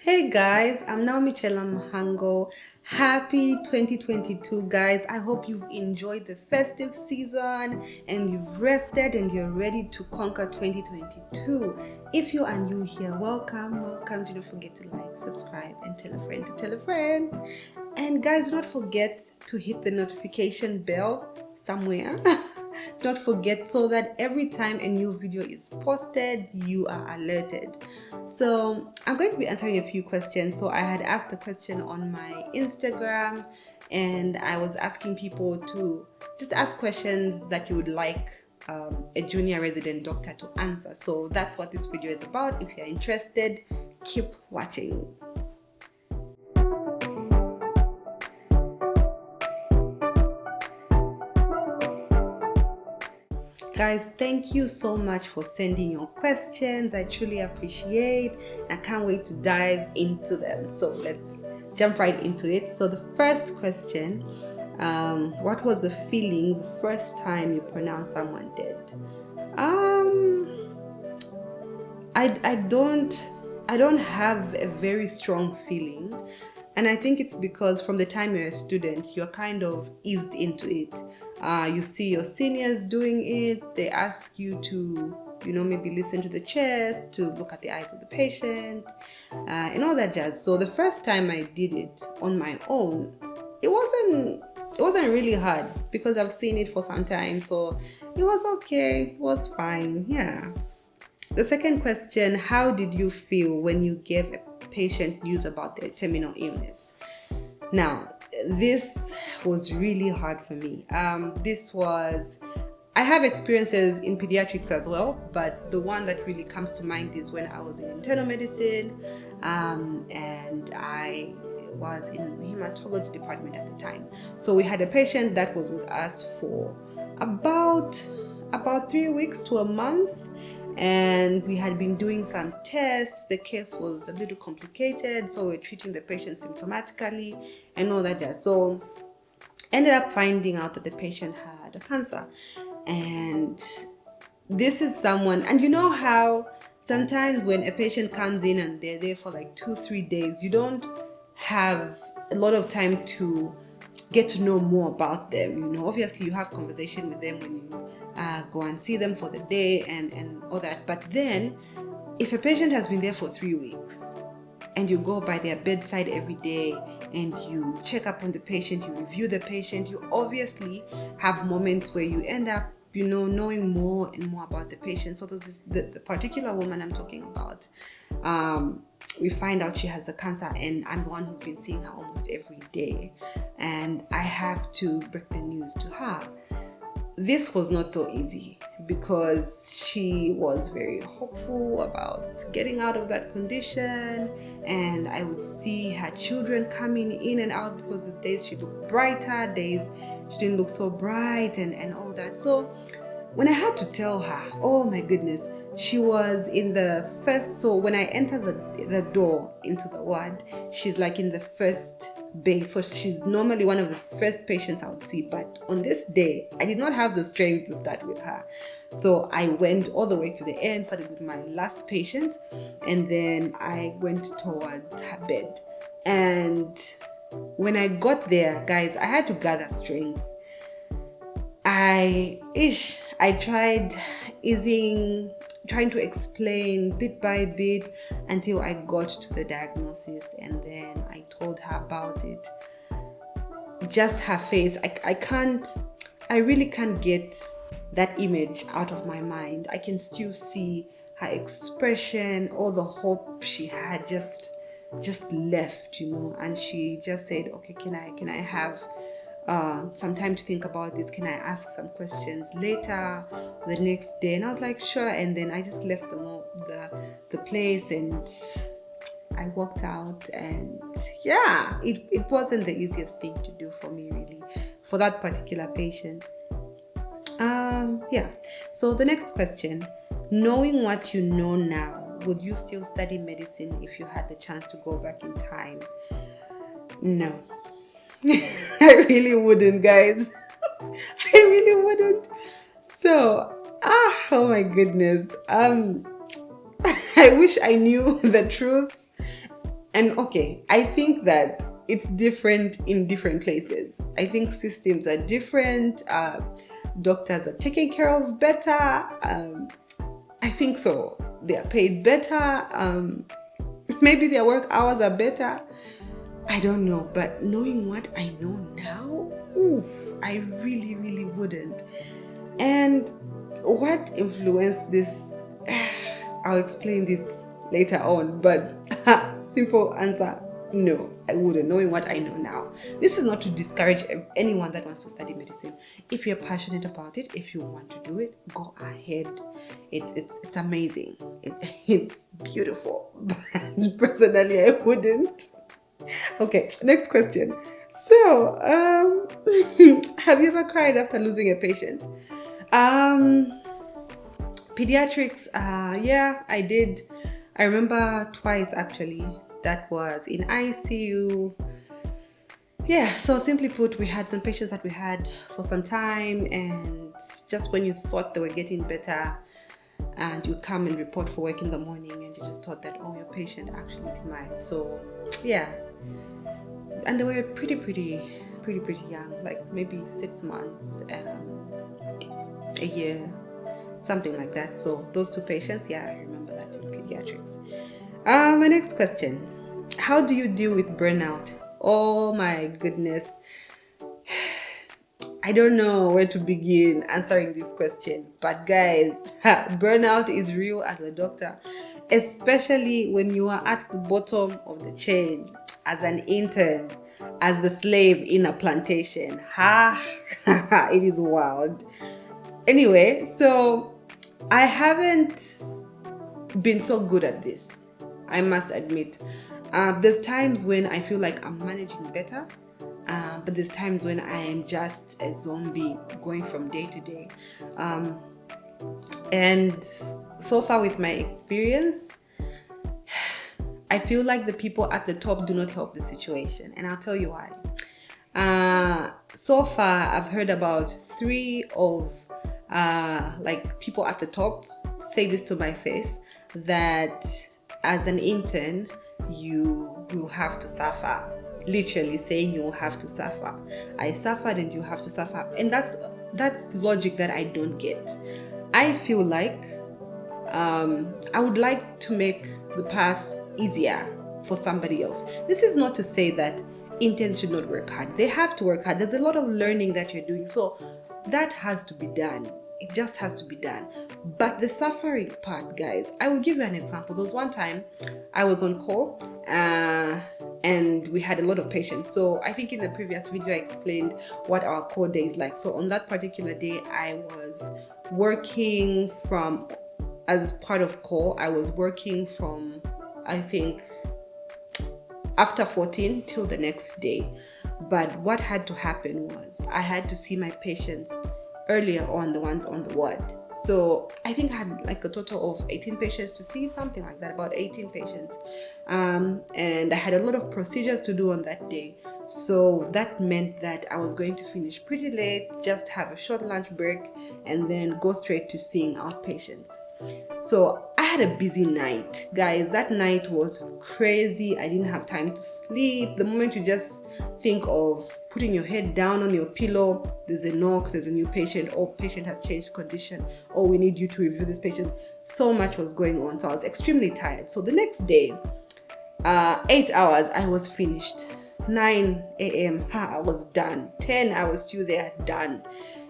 Hey guys, I'm now Michela Mhango. Happy 2022, guys. I hope you've enjoyed the festive season and you've rested and you're ready to conquer 2022. If you are new here, welcome. Do not forget to like, subscribe, and tell a friend to tell a friend. And guys, do not forget to hit the notification bell somewhere. Do not forget so that every time a new video is posted, you are alerted. So I'm going to be answering a few questions. So I had asked a question on my Instagram and I was asking people to just ask questions that you would like a junior resident doctor to answer. So that's what this video is about. If you're interested, keep watching. Guys, thank you so much for sending your questions. I truly appreciate. I can't wait to dive into them. So let's jump right into it. So the first question, what was the feeling the first time you pronounced someone dead? I don't have a very strong feeling, and I think it's because from the time you're a student, you're kind of eased into it. You see your seniors doing it. They ask you to, maybe listen to the chest, to look at the eyes of the patient, and all that jazz. So the first time I did it on my own, it wasn't really hard because I've seen it for some time. So it was okay. It was fine. Yeah. The second question, how did you feel when you gave a patient news about their terminal illness? Now, this was really hard for me. I have experiences in pediatrics as well, but the one that really comes to mind is when I was in internal medicine and I was in the hematology department at the time. So we had a patient that was with us for about 3 weeks to a month. And we had been doing some tests. The case was a little complicated, so we're treating the patient symptomatically and all that jazz. So ended up finding out that the patient had a cancer. And this is someone, and you know how sometimes when a patient comes in and they're there for like 2-3 days, you don't have a lot of time to get to know more about them. Obviously you have conversation with them when you go and see them for the day and all that. But then if a patient has been there for 3 weeks and you go by their bedside every day and you check up on the patient, you review the patient, you obviously have moments where you end up knowing more and more about the patient. So there's the particular woman I'm talking about, we find out she has a cancer, and I'm the one who's been seeing her almost every day, and I have to break the news to her. This was not so easy because she was very hopeful about getting out of that condition, and I would see her children coming in and out because these days she looked brighter, days she didn't look so bright and all that. So when I had to tell her, oh my goodness, she was in the first, so when I entered the door into the ward, she's like in the first bay. So she's normally one of the first patients I would see. But on this day, I did not have the strength to start with her. So I went all the way to the end, started with my last patient, and then I went towards her bed. And when I got there, guys, I had to gather strength. I tried trying to explain bit by bit until I got to the diagnosis, and then I told her about it. Just her face, I really can't get that image out of my mind. I can still see her expression, all the hope she had just left, and she just said, okay, can I have some time to think about this? Can I ask some questions later, the next day? And I was like, sure. And then I just left the place and I walked out. And yeah, it wasn't the easiest thing to do for me, really, for that particular patient. Yeah. So the next question, knowing what you know now, would you still study medicine if you had the chance to go back in time? No. I really wouldn't, guys. I really wouldn't. So, oh my goodness. I wish I knew the truth And okay, I think that it's different in different places. I think systems are different. Doctors are taken care of better. I think so. They are paid better. Maybe their work hours are better. I don't know. But knowing what I know now, oof, I really, really wouldn't. And what influenced this? I'll explain this later on, but simple answer, no, I wouldn't, knowing what I know now. This is not to discourage anyone that wants to study medicine. If you're passionate about it, if you want to do it, go ahead. It's amazing. It's beautiful. But personally, I wouldn't. Okay, next question. So, have you ever cried after losing a patient? Pediatrics, yeah, I did. I remember twice actually. That was in ICU. Yeah, so simply put, we had some patients that we had for some time, and just when you thought they were getting better, and you'd come and report for work in the morning, and you just thought that, oh, your patient actually demised. So, yeah, and they were pretty young, like maybe 6 months, a year, something like that. So those two patients, yeah, I remember that in pediatrics. My next question: how do you deal with burnout? Oh my goodness, I don't know where to begin answering this question, but guys, burnout is real as a doctor, especially when you are at the bottom of the chain as an intern, as the slave in a plantation. It is wild. Anyway, so I haven't been so good at this, I must admit. There's times when I feel like I'm managing better, but there's times when I am just a zombie going from day to day. And so far with my experience, I feel like the people at the top do not help the situation, and I'll tell you why. So far, I've heard about 3 of like people at the top say this to my face, that as an intern you will have to suffer, literally saying you will have to suffer. I suffered and you have to suffer, and that's logic that I don't get. I feel like I would like to make the path easier for somebody else. This is not to say that interns should not work hard. They have to work hard. There's a lot of learning that you're doing, so that has to be done. It just has to be done. But the suffering part, guys, I will give you an example. There was one time I was on call, and we had a lot of patients. So I think in the previous video I explained what our call day is like. So on that particular day, I was working from, as part of call, I was working from, I think, after 14 till the next day. But what had to happen was I had to see my patients earlier on, the ones on the ward. So I think I had like a total of 18 patients to see, something like that, about 18 patients. And I had a lot of procedures to do on that day. So that meant that I was going to finish pretty late, just have a short lunch break, and then go straight to seeing outpatients. So I had a busy night, guys. That night was crazy. I didn't have time to sleep. The moment you just think of putting your head down on your pillow, there's a knock, there's a new patient, or patient has changed condition, or we need you to review this patient. So much was going on. So I was extremely tired. So the next day, 8 hours, I was finished. 9 a.m. I was done. 10, I was still there, done.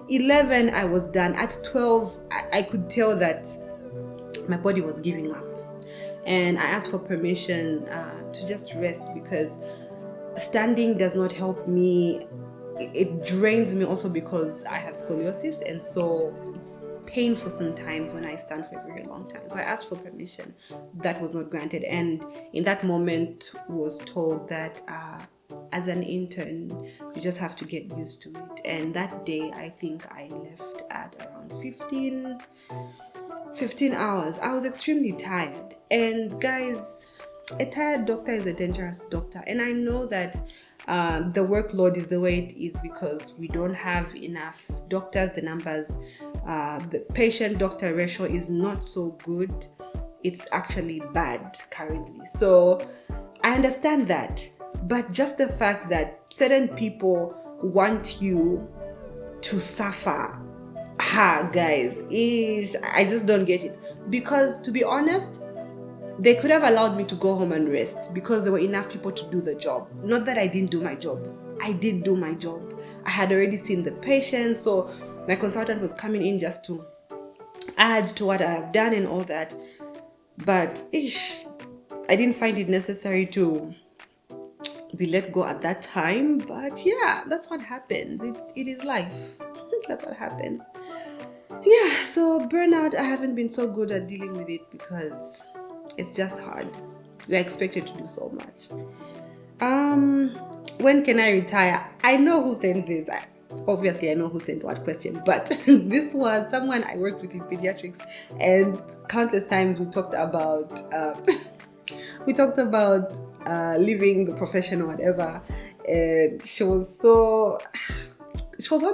11, I was done. At 12, I could tell that my body was giving up, and I asked for permission to just rest, because standing does not help me. It drains me also, because I have scoliosis, and so it's painful sometimes when I stand for a very long time. So I asked for permission. That was not granted, and in that moment was told that as an intern you just have to get used to it. And that day I think I left at around 15 hours. I was extremely tired. And guys, a tired doctor is a dangerous doctor. And I know that the workload is the way it is because we don't have enough doctors. The numbers, the patient-doctor ratio is not so good. It's actually bad currently. So I understand that, but just the fact that certain people want you to suffer, guys, I just don't get it. Because to be honest, they could have allowed me to go home and rest because there were enough people to do the job. Not that I didn't do my job. I did do my job. I had already seen the patient, so my consultant was coming in just to add to what I have done and all that. But I didn't find it necessary to be let go at that time. But yeah, that's what happens. It is life. That's what happens. Yeah, so burnout, I haven't been so good at dealing with it because it's just hard. You're expected to do so much. When can I retire? I know who sent this. Obviously, I know who sent what question, but this was someone I worked with in pediatrics, and countless times we talked about leaving the profession or whatever. And she was on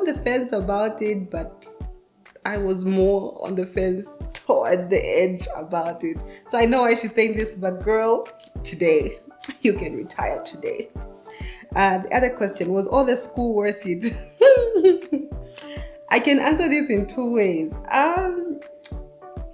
the fence about it, but I was more on the fence towards the edge about it. So I know why she's saying this, but girl, today, you can retire today. The other question was, all the school worth it? I can answer this in two ways.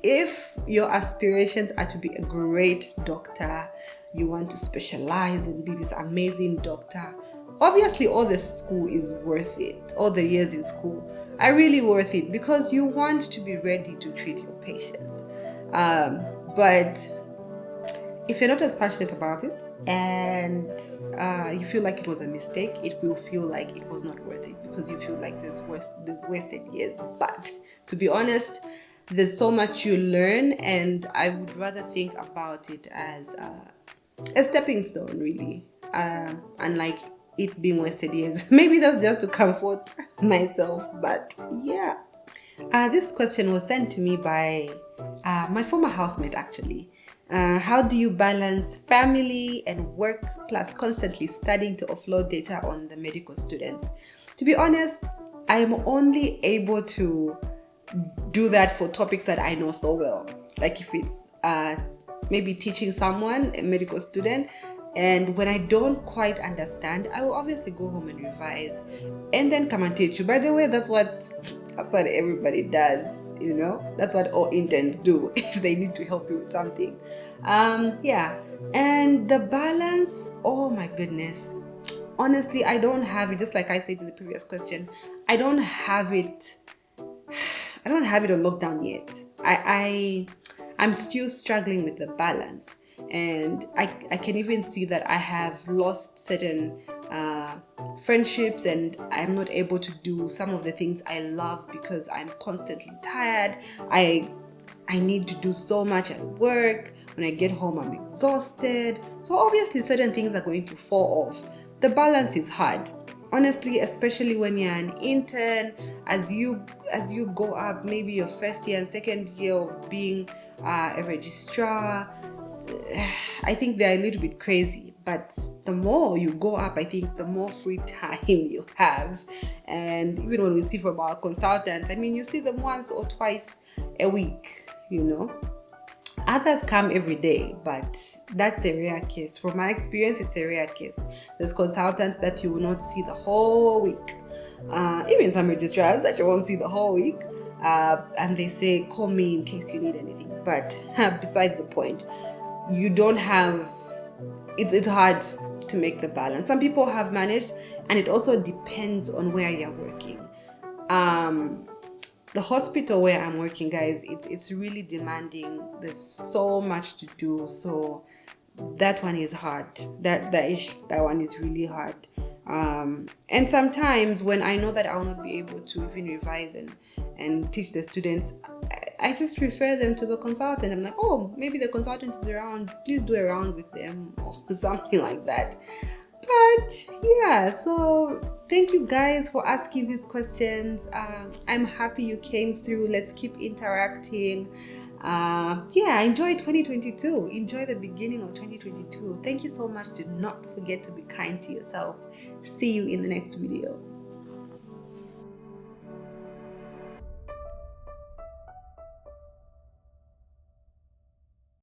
If your aspirations are to be a great doctor, you want to specialize and be this amazing doctor, obviously all the school is worth it. All the years in school are really worth it because you want to be ready to treat your patients. But if you're not as passionate about it and you feel like it was a mistake, it will feel like it was not worth it because you feel like there's wasted years. But to be honest, there's so much you learn, and I would rather think about it as a stepping stone, really, unlike it being wasted years. Maybe that's just to comfort myself, but yeah. This question was sent to me by my former housemate, actually. How do you balance family and work plus constantly studying to offload data on the medical students? To be honest, I'm only able to do that for topics that I know so well. Like if it's maybe teaching someone, a medical student, and when I don't quite understand, I will obviously go home and revise and then come and teach you. By the way, that's what everybody does, that's what all interns do if they need to help you with something. Yeah, and the balance, oh my goodness, honestly, I don't have it. Just like I said in the previous question, I don't have it on lockdown yet. I'm still struggling with the balance, and I can even see that I have lost certain friendships, and I'm not able to do some of the things I love because I'm constantly tired. I need to do so much at work. When I get home, I'm exhausted. So obviously certain things are going to fall off. The balance is hard, honestly, especially when you're an intern. As you go up, maybe your first year and second year of being a registrar, I think they're a little bit crazy. But the more you go up, I think the more free time you have. And even when we see from our consultants, you see them once or twice a week, Others come every day, but that's a rare case. From my experience, it's a rare case. There's consultants that you will not see the whole week. Even some registrars that you won't see the whole week. And they say, call me in case you need anything. But besides the point, you don't have... It's hard to make the balance. Some people have managed, and it also depends on where you're working. The hospital where I'm working, guys, it's really demanding. There's so much to do, so that one is hard. That one is really hard. And sometimes when I know that I will not be able to even revise and teach the students, I just refer them to the consultant. I'm like, oh, maybe the consultant is around, please do a round with them or something like that. But yeah, so thank you guys for asking these questions. I'm happy you came through. Let's keep interacting. Enjoy 2022. Enjoy the beginning of 2022. Thank you so much. Do not forget to be kind to yourself. See you in the next video.